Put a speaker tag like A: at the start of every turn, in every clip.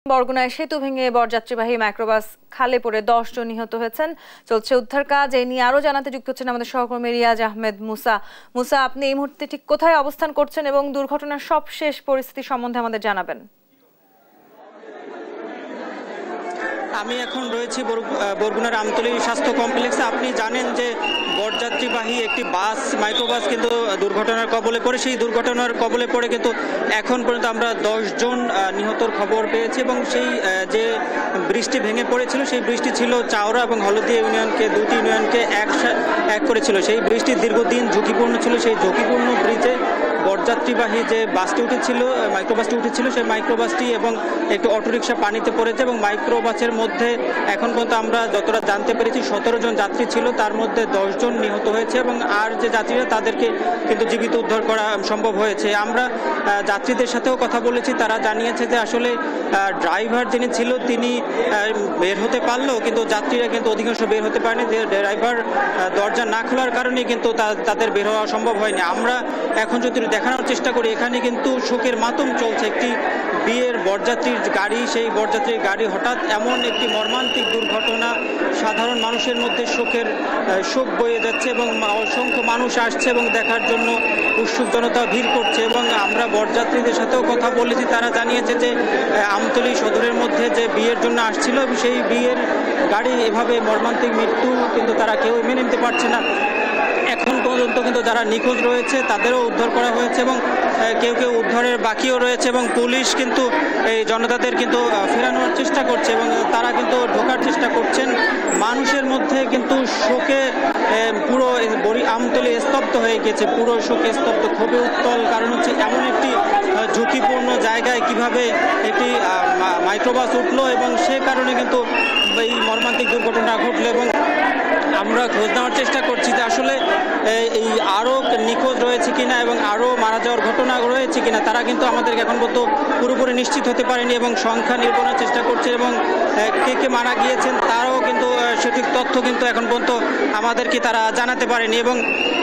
A: বরগুনায় সেতু ভেঙে বরযাত্রীবাহী মাইক্রোবাস খালে পড়ে 10 জন নিহত হয়েছেন। চলছে উদ্ধার কাজ। এই নিয়ে আরো জানাতে যুক্ত হচ্ছেন আমাদের সহকর্মী রিয়াজ আহমেদ মুসা। মুসা, আপনি এই মুহূর্তে ঠিক কোথায় অবস্থান করছেন এবং দুর্ঘটনার সবশেষ পরিস্থিতি সম্বন্ধে আমাদের জানাবেন?
B: আমি এখন রয়েছি বরগুনার আমতলী স্বাস্থ্য কমপ্লেক্সে। আপনি জানেন যে বরযাত্রীবাহী একটি বাস মাইক্রোবাস কিন্তু দুর্ঘটনার কবলে পড়ে। সেই দুর্ঘটনার কবলে পড়ে কিন্তু এখন পর্যন্ত আমরা 10 জন নিহতর খবর পেয়েছি এবং সেই যে বৃষ্টি ভেঙে পড়েছিল সেই বৃষ্টি ছিল চাওড়া এবং হলদিয়া ইউনিয়নকে, দুটি ইউনিয়নকে এক করেছিল। সেই বৃষ্টি দীর্ঘদিন ঝুঁকিপূর্ণ ছিল। সেই ঝুঁকিপূর্ণ ব্রিজে বরযাত্রীবাহী যে বাসটি উঠেছিল, মাইক্রোবাসটি উঠেছিল, সেই মাইক্রোবাসটি এবং একটি অটোরিকশা পানিতে পড়েছে এবং মাইক্রোবাসের মধ্যে এখন পর্যন্ত আমরা যতটা জানতে পেরেছি 17 জন যাত্রী ছিল, তার মধ্যে 10 জন নিহত হয়েছে এবং আর যে যাত্রীরা তাদেরকে কিন্তু জীবিত উদ্ধার করা সম্ভব হয়েছে। আমরা যাত্রীদের সাথেও কথা বলেছি, তারা জানিয়েছে যে আসলে ড্রাইভার যিনি ছিল তিনি বের হতে পারলেও কিন্তু যাত্রীরা কিন্তু অধিকাংশ বের হতে পারেনি। ড্রাইভার দরজা না খোলার কারণে কিন্তু তাদের বের হওয়া সম্ভব হয়নি। আমরা এখন যদি দেখানোর চেষ্টা করি, এখানে কিন্তু শোকের মাতম চলছে। একটি বিয়ের বরযাত্রীর গাড়ি, সেই বরযাত্রীর গাড়ি হঠাৎ এমন একটি মর্মান্তিক দুর্ঘটনা, সাধারণ মানুষের মধ্যে শোক বয়ে যাচ্ছে এবং অসংখ্য মানুষ আসছে এবং দেখার জন্য উৎসুক জনতা ভিড় করছে। এবং আমরা বরযাত্রীদের সাথেও কথা বলেছি, তারা জানিয়েছে যে আমতলী সদরের মধ্যে যে বিয়ের জন্য আসছিল সেই বিয়ের গাড়ি এভাবে মর্মান্তিক মৃত্যু কিন্তু তারা কেউ মেনে নিতে পারছে না। এখন পর্যন্ত কিন্তু যারা নিখোঁজ রয়েছে তাদেরও উদ্ধার করা হয়েছে এবং কেউ কেউ উদ্ধারের বাকিও রয়েছে এবং পুলিশ কিন্তু এই জনতাদের কিন্তু ফেরানোর চেষ্টা করছে এবং তারা কিন্তু ঢোকার চেষ্টা করছেন। মানুষের মধ্যে কিন্তু শোকে পুরো আমতলী স্তব্ধ হয়ে গেছে, পুরো শোকে স্তব্ধ, খুবই উত্তল। কারণ হচ্ছে এমন একটি ঝুঁকিপূর্ণ জায়গায় কিভাবে একটি মাইক্রোবাস উঠলো এবং সে কারণে কিন্তু এই মর্মান্তিক দুর্ঘটনা ঘটলো। এবং আমরা খোঁজ নেওয়ার চেষ্টা করছি যে আসলে এই আরও নিখোঁজ রয়েছে কিনা এবং আরও মারা যাওয়ার ঘটনা রয়েছে কিনা, তারা কিন্তু আমাদেরকে এখন পর্যন্ত পুরোপুরি নিশ্চিত হতে পারেনি এবং সংখ্যা নির্ণয়ের চেষ্টা করছে এবং কে কে মারা গিয়েছেন তারাও কিন্তু সঠিক তথ্য কিন্তু এখন পর্যন্ত আমাদেরকে তারা জানাতে পারেনি। এবং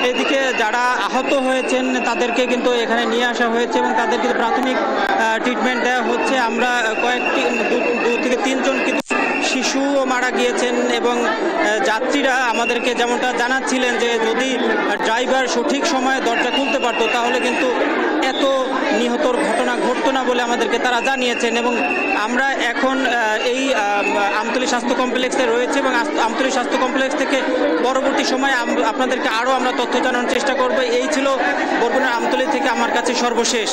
B: এদিকে যারা আহত হয়েছেন তাদেরকে কিন্তু এখানে নিয়ে আসা হয়েছে এবং তাদেরকে প্রাথমিক ট্রিটমেন্ট দেওয়া হচ্ছে। আমরা কয়েকটি 2 থেকে 3 জন কিন্তু শিশুও মারা গিয়েছেন এবং যাত্রীরা আমাদেরকে যেমনটা জানাচ্ছিলেন যে যদি ড্রাইভার সঠিক সময়ে দরজা খুলতে পারতো তাহলে কিন্তু এত নিহতর ঘটনা ঘটতো না বলে আমাদেরকে তারা জানিয়েছেন। এবং আমরা এখন এই আমতলী স্বাস্থ্য কমপ্লেক্সে রয়েছে এবং আমতলী স্বাস্থ্য কমপ্লেক্স থেকে পরবর্তী সময়ে আপনাদেরকে আরও আমরা তথ্য জানানোর চেষ্টা করব। এই ছিল বরগুনার আমতলী থেকে আমার কাছে সর্বশেষ।